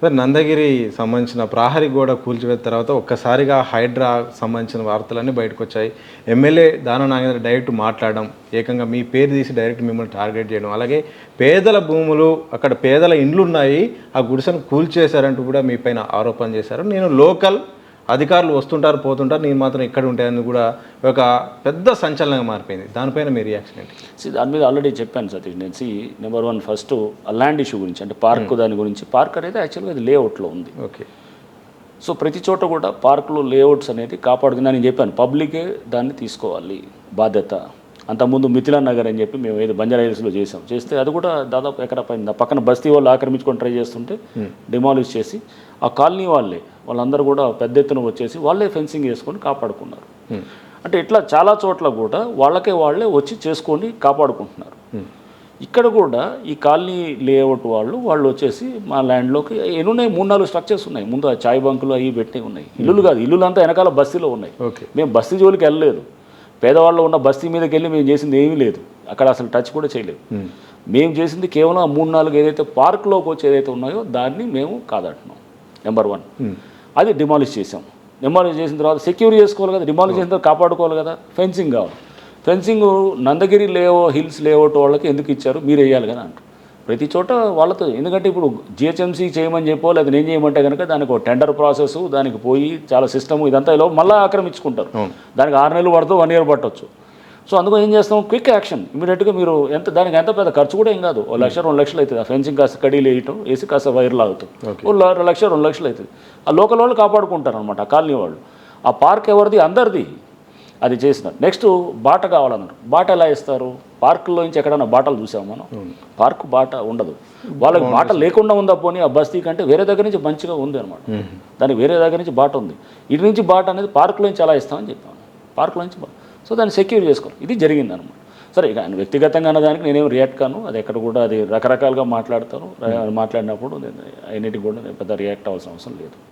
Sir Nandagiri సంబంధించిన ప్రహరీ గోడ కూల్చివేత తర్వాత ఒక్కసారిగా హైడ్రా సంబంధించిన వార్తలన్నీ బయటకు వచ్చాయి. ఎమ్మెల్యే దానం నాగేంద్ర డైరెక్ట్ మాట్లాడడం, ఏకంగా మీ పేరు తీసి డైరెక్ట్ మిమ్మల్ని టార్గెట్ చేయడం, అలాగే పేదల భూములు అక్కడ పేదల ఇండ్లు ఉన్నాయి, ఆ గుడిసెను కూల్చేశారంటూ కూడా మీ పైన ఆరోపణ చేశారు. నేను లోకల్ అధికారులు వస్తుంటారు పోతుంటారు, నేను మాత్రం ఎక్కడ ఉంటాయని కూడా ఒక పెద్ద సంచలనంగా మారిపోయింది. దానిపైన మీ రియాక్షన్ ఏంటి? దాని మీద ఆల్రెడీ చెప్పాను సతీష్. నేను నెంబర్ 1 ఫస్ట్ ఆ ల్యాండ్ ఇష్యూ గురించి, అంటే పార్క్ దాని గురించి. పార్క్ అనేది యాక్చువల్గా అది లేఅవుట్లో ఉంది. ఓకే. సో ప్రతి చోట కూడా పార్కులు లేఅవుట్స్ అనేది కాపాడుకుందా నేను చెప్పాను, పబ్లికే దాన్ని తీసుకోవాలి బాధ్యత. అంతకుముందు మిథిలాన్ నగర్ అని చెప్పి మేము ఏదో బంజారా హిల్స్లో చేస్తే అది కూడా దాదాపు ఎకరా పైన పక్కన బస్తీ వాళ్ళు ఆక్రమించుకొని ట్రై చేస్తుంటే డిమాలిష్ చేసి ఆ కాలనీ వాళ్ళందరూ కూడా పెద్ద ఎత్తున వచ్చేసి వాళ్ళే ఫెన్సింగ్ వేసుకొని కాపాడుకున్నారు. అంటే ఇట్లా చాలా చోట్ల కూడా వాళ్ళే వచ్చి చేసుకొని కాపాడుకుంటున్నారు. ఇక్కడ కూడా ఈ కాలనీ లేఅవుట్ వాళ్ళు వచ్చేసి మా ల్యాండ్లోకి ఎన్నున్నాయి, 3-4 స్ట్రక్చర్స్ ఉన్నాయి. ముందు ఆ చాయ్ బంకులు అవి పెట్టి ఉన్నాయి. ఇల్లులు కాదు, ఇల్లులంతా వెనకాల బస్తీలో ఉన్నాయి. మేము బస్తీ జోలికి వెళ్ళలేదు. పేదవాళ్ళు ఉన్న బస్తీ మీదకి వెళ్ళి మేము చేసింది ఏమీ లేదు. అక్కడ అసలు టచ్ కూడా చేయలేదు. మేము చేసింది కేవలం ఆ 3-4 ఏదైతే పార్క్లోకి వచ్చి ఏదైతే ఉన్నాయో దాన్ని మేము కాదంటున్నాం. నెంబర్ 1 అది డిమాలిష్ చేసాం. డిమాలిష్ చేసిన తర్వాత సెక్యూర్ చేసుకోవాలి కదా, డిమాలిష్ చేసిన తర్వాత కాపాడుకోవాలి కదా. ఫెన్సింగ్ కావాలి. ఫెన్సింగ్ నందగిరి హిల్స్ లేఅవుట్ వాళ్ళకి ఎందుకు ఇచ్చారు, మీరు వేయాలి కదా అంటారు. ప్రతి చోట వాళ్ళతో, ఎందుకంటే ఇప్పుడు జిహెచ్ఎంసీ చేయమని చెప్పో లేదా నేను చేయమంటే కనుక దానికి ఒక టెండర్ ప్రాసెస్, దానికి పోయి చాలా సిస్టమ్ ఇదంతా ఇలా మళ్ళీ ఆక్రమించుకుంటారు. దానికి 6 నెలలు పడుతుంది, 1 ఇయర్ పట్టవచ్చు. సో అందుకని ఏం చేస్తాం, క్విక్ యాక్షన్ ఇమీడియట్గా. మీరు దానికి ఎంత పెద్ద ఖర్చు కూడా ఏం కాదు, 1 లక్ష 2 లక్షలు అవుతుంది. ఆ ఫెన్సింగ్ కాస్త కడీలు వేసి కాస్త వైర్లు అవుతాం, 1 లక్ష 2 లక్షలు అవుతుంది. ఆ లోకల్ వాళ్ళు కాపాడుకుంటారు అనమాట, ఆ కాలనీ వాళ్ళు. ఆ పార్క్ ఎవరిది, అందరిది. అది చేసిన నెక్స్ట్ బాట కావాలన్నారు. బాట ఎలా ఇస్తారు? పార్కుల్లో నుంచి ఎక్కడన్నా బాటలు చూసాము మనం? పార్క్ బాట ఉండదు. వాళ్ళకి బాట లేకుండా ఉందా పోనీ ఆ బస్తీ కంటే వేరే దగ్గర నుంచి మంచిగా ఉంది అనమాట. దానికి వేరే దగ్గర నుంచి బాట ఉంది. ఇటు నుంచి బాట అనేది పార్కులో నుంచి ఎలా ఇస్తామని చెప్పాను. పార్కులో నుంచి సో దాన్ని సెక్యూర్ చేసుకోవాలి. ఇది జరిగింది అనమాట. సరే, ఇక ఆయన వ్యక్తిగతంగా అన్నదానికి నేనేం రియాక్ట్ కాను. అది ఎక్కడ కూడా అది రకరకాలుగా మాట్లాడతాను. మాట్లాడినప్పుడు అన్నిటికి కూడా నేను పెద్ద రియాక్ట్ అవ్వాల్సిన అవసరం లేదు.